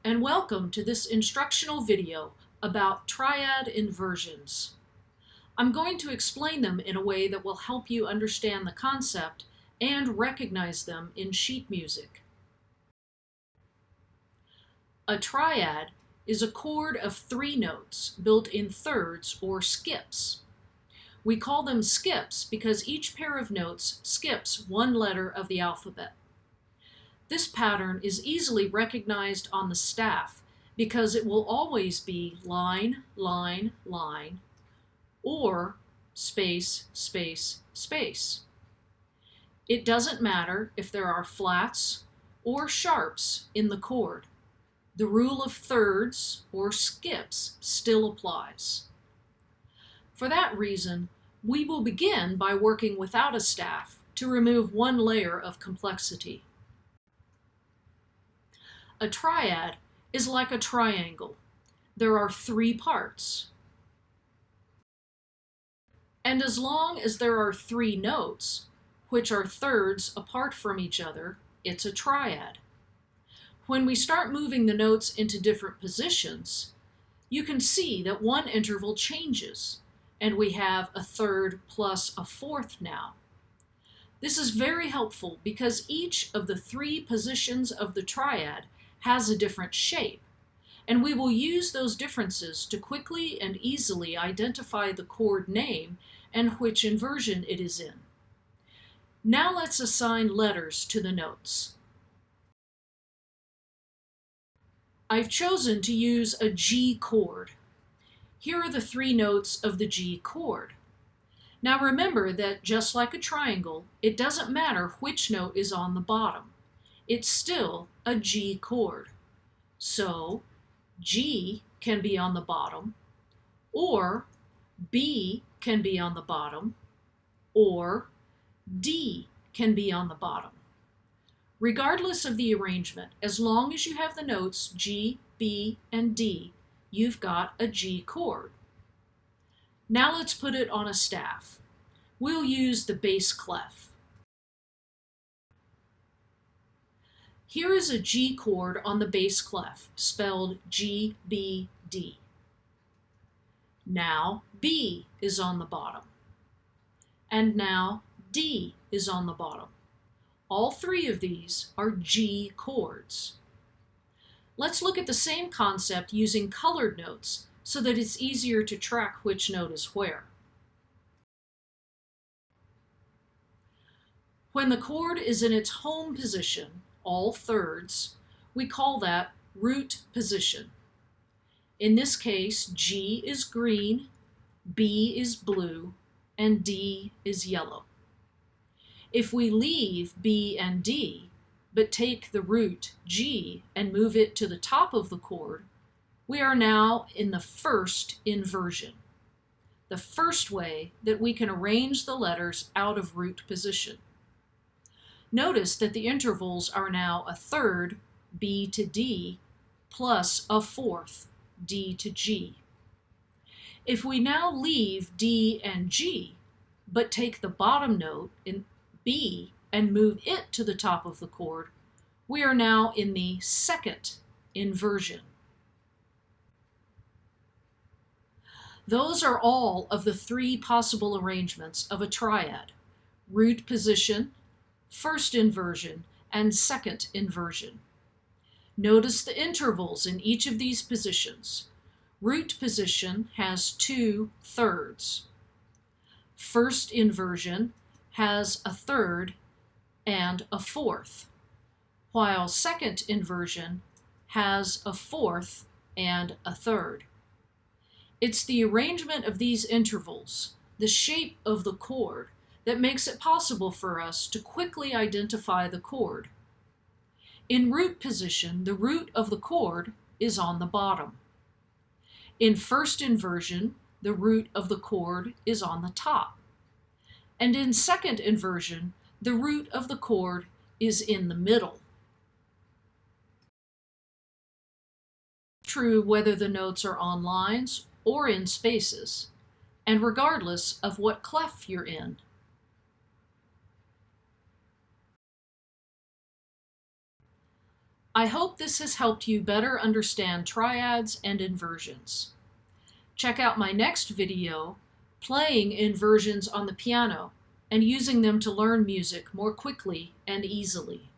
and welcome to this instructional video about triad inversions. I'm going to explain them in a way that will help you understand the concept and recognize them in sheet music. A triad is a chord of 3 notes built in thirds or skips. We call them skips because each pair of notes skips 1 letter of the alphabet. This pattern is easily recognized on the staff because it will always be line, line, line, or space, space, space. It doesn't matter if there are flats or sharps in the chord. The rule of thirds or skips still applies. For that reason, we will begin by working without a staff to remove 1 layer of complexity. A triad is like a triangle. There are 3 parts. And as long as there are 3 notes, which are thirds apart from each other, it's a triad. When we start moving the notes into different positions, you can see that one interval changes, and we have a third plus a fourth now. This is very helpful because each of the 3 positions of the triad has a different shape, and we will use those differences to quickly and easily identify the chord name and which inversion it is in. Now let's assign letters to the notes. I've chosen to use a G chord. Here are the 3 notes of the G chord. Now remember that just like a triangle, it doesn't matter which note is on the bottom. It's still a G chord. So G can be on the bottom, or B can be on the bottom, or D can be on the bottom. Regardless of the arrangement, as long as you have the notes G, B, and D, you've got a G chord. Now let's put it on a staff. We'll use the bass clef. Here is a G chord on the bass clef, spelled G, B, D. Now B is on the bottom. And now D is on the bottom. All 3 of these are G chords. Let's look at the same concept using colored notes so that it's easier to track which note is where. When the chord is in its home position, all thirds, we call that root position. In this case, G is green, B is blue, and D is yellow. If we leave B and D, but take the root G and move it to the top of the chord, we are now in the first inversion, the first way that we can arrange the letters out of root position. Notice that the intervals are now a third, B to D, plus a fourth, D to G. If we now leave D and G, but take the bottom note in B and move it to the top of the chord, we are now in the second inversion. Those are all of the 3 possible arrangements of a triad: root position, first inversion, and second inversion. Notice the intervals in each of these positions. Root position has 2 thirds. First inversion has a third and a fourth, while second inversion has a fourth and a third. It's the arrangement of these intervals, the shape of the chord, that makes it possible for us to quickly identify the chord. In root position, the root of the chord is on the bottom. In first inversion, the root of the chord is on the top. And in second inversion, the root of the chord is in the middle. True whether the notes are on lines or in spaces, and regardless of what clef you're in. I hope this has helped you better understand triads and inversions. Check out my next video, playing inversions on the piano and using them to learn music more quickly and easily.